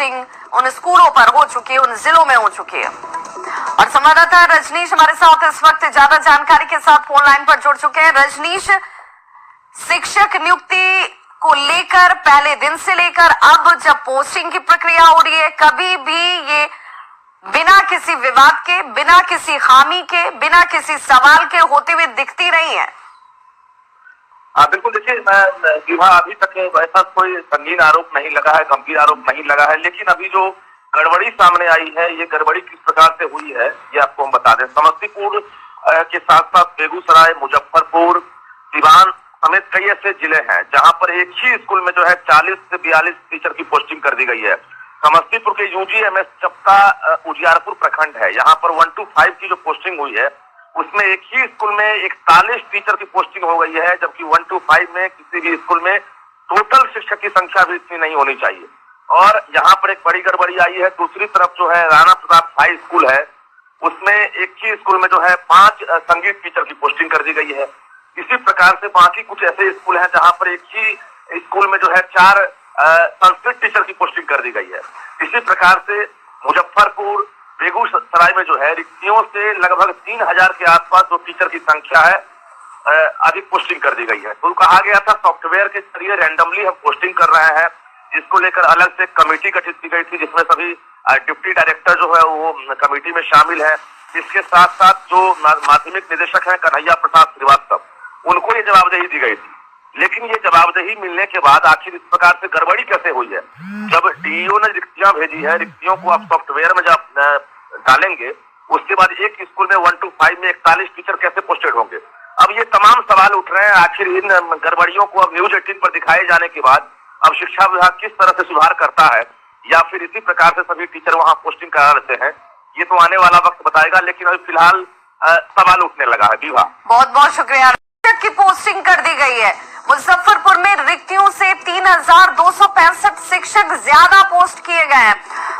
Posting उन स्कूलों पर हो चुकी है, उन जिलों में हो चुकी है। और संवाददाता रजनीश हमारे साथ इस वक्त ज्यादा जानकारी के साथ फोन लाइन पर जुड़ चुके हैं। रजनीश, शिक्षक नियुक्ति को लेकर पहले दिन से लेकर अब जब पोस्टिंग की प्रक्रिया हो रही है, कभी भी ये बिना किसी विवाद के, बिना किसी खामी के, बिना किसी सवाल के होते हुए दिखती रही है। बिल्कुल, देखिए विभा अभी तक ऐसा कोई संगीन आरोप नहीं लगा है, गंभीर आरोप नहीं लगा है, लेकिन अभी जो गड़बड़ी सामने आई है, ये गड़बड़ी किस प्रकार से हुई है ये आपको हम बता दें। समस्तीपुर के साथ साथ बेगूसराय, मुजफ्फरपुर, सिवान समेत कई ऐसे जिले हैं जहां पर एक ही स्कूल में जो है 40 से 42 टीचर की पोस्टिंग कर दी गई है। समस्तीपुर के UGMS चपका उजियारपुर प्रखंड है, यहाँ पर 1 to 5 की जो पोस्टिंग हुई है उसमें एक ही स्कूल में 41 टीचर की पोस्टिंग हो गई है, जबकि 1 to 5 में किसी भी स्कूल में टोटल शिक्षक की संख्या भी इतनी नहीं होनी चाहिए। और यहाँ पर एक बड़ी गड़बड़ी आई है। दूसरी तरफ जो है राणा प्रताप हाई स्कूल है, उसमें एक ही स्कूल में जो है 5 संगीत टीचर की पोस्टिंग कर दी गई है। इसी प्रकार से बाकी कुछ ऐसे स्कूल हैं जहां पर एक ही स्कूल में जो है 4 संस्कृत टीचर की पोस्टिंग कर दी गई है। इसी प्रकार से मुजफ्फरपुर, बेगूसराय में जो है रिक्तियों से लगभग 3000 के आसपास जो टीचर की संख्या है अधिक पोस्टिंग कर दी गई है। तो कहा गया था सॉफ्टवेयर के जरिए रैंडमली हम पोस्टिंग कर रहे हैं, जिसको लेकर अलग से कमेटी गठित की गई थी, जिसमें सभी डिप्टी डायरेक्टर जो है वो कमेटी में शामिल है। इसके साथ साथ जो माध्यमिक निदेशक हैं कन्हैया प्रसाद श्रीवास्तव, उनको ये जवाबदेही दी गई थी। लेकिन ये जवाबदेही मिलने के बाद आखिर इस प्रकार से गड़बड़ी कैसे हुई है? जब DEO ने रिक्तियां भेजी है, रिक्तियों को आप सॉफ्टवेयर में जब डालेंगे, उसके बाद एक स्कूल में 1 to 5 में 41 टीचर कैसे पोस्टेड होंगे? अब ये तमाम सवाल उठ रहे हैं। आखिर इन गड़बड़ियों को अब न्यूज 18 पर दिखाए जाने के बाद अब शिक्षा विभाग किस तरह से सुधार करता है, या फिर इसी प्रकार से सभी टीचर वहां पोस्टिंग करा लेते हैं, ये तो आने वाला वक्त बताएगा। लेकिन अभी फिलहाल सवाल उठने लगा है। विभा, बहुत बहुत शुक्रिया। की पोस्टिंग कर दी गई है। मुजफ्फरपुर में रिक्तियों से 3265 शिक्षक ज्यादा पोस्ट किए गए हैं।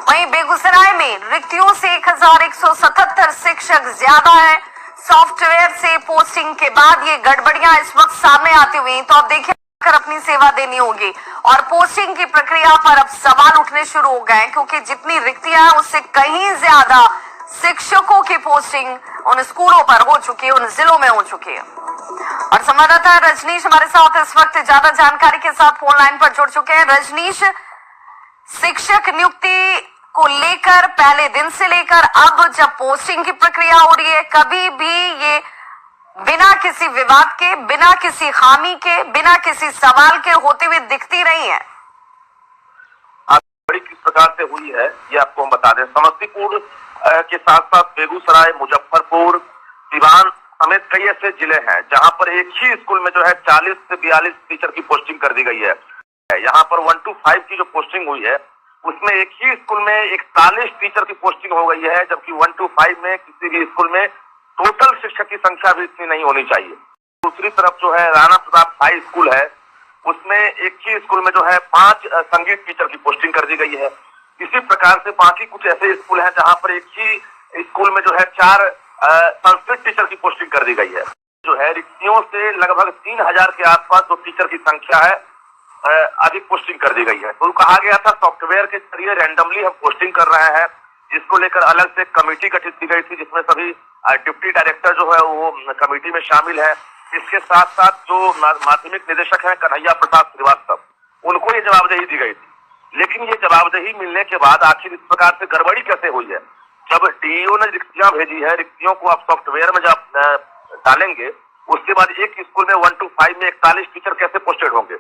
वहीं बेगूसराय में रिक्तियों से 1177 शिक्षक ज्यादा है। सॉफ्टवेयर से पोस्टिंग के बाद ये गड़बड़ियां इस वक्त सामने आती हुई, तो अब देखिए अपनी सेवा देनी होगी। और पोस्टिंग की प्रक्रिया पर अब सवाल उठने शुरू हो गए, क्योंकि जितनी रिक्तियां हैं उससे कहीं ज्यादा शिक्षकों की पोस्टिंग उन स्कूलों पर हो चुकी है, उन जिलों में हो चुकी है। और संवाददाता रजनीश हमारे साथ इस वक्त ज्यादा जानकारी के साथ फोन लाइन पर जुड़ चुके हैं। रजनीश, शिक्षक नियुक्ति को लेकर पहले दिन से लेकर अब जब पोस्टिंग की प्रक्रिया हो रही है, कभी भी ये बिना किसी विवाद के, बिना किसी खामी के, बिना किसी सवाल के होते हुए दिखती रही है। बड़ी किस प्रकार से हुई है ये आपको हम बता दें। समस्तीपुर के साथ साथ बेगूसराय, मुजफ्फरपुर, सिवान समेत कई ऐसे जिले हैं जहां पर एक ही स्कूल में जो है 40 से 42 टीचर की पोस्टिंग कर दी गई है। यहाँ पर 1 to 5 की जो पोस्टिंग हुई है उसमें एक ही स्कूल में 41 टीचर की पोस्टिंग हो गई है, जबकि 1 to 5 में किसी भी स्कूल में टोटल शिक्षक की संख्या भी इतनी नहीं होनी चाहिए। दूसरी तरफ जो है राणा प्रताप हाई स्कूल है, उसमें एक ही स्कूल में जो है 5 संगीत टीचर की पोस्टिंग कर दी गई है। इसी प्रकार से बाकी कुछ ऐसे स्कूल हैं जहां पर एक ही स्कूल में जो है 4 संस्कृत टीचर की पोस्टिंग कर दी गई है। जो है रिक्तियों से लगभग 3000 के आसपास जो टीचर की संख्या है अधिक पोस्टिंग कर दी गई है। तो कहा गया था सॉफ्टवेयर के जरिए रैंडमली हम पोस्टिंग कर रहे हैं, जिसको लेकर अलग से कमेटी गठित की गई थी, जिसमें सभी डिप्टी डायरेक्टर जो है वो कमेटी में शामिल है। इसके साथ साथ जो माध्यमिक निदेशक हैं कन्हैया प्रसाद श्रीवास्तव, उनको ये जवाबदेही दी गई थी। लेकिन ये जवाबदेही मिलने के बाद आखिर इस प्रकार से गड़बड़ी कैसे हुई है? जब DEO ने रिक्तियां भेजी है, रिक्तियों को आप सॉफ्टवेयर में जब डालेंगे, उसके बाद एक स्कूल में 1 to 5 में 41 टीचर कैसे पोस्टेड होंगे?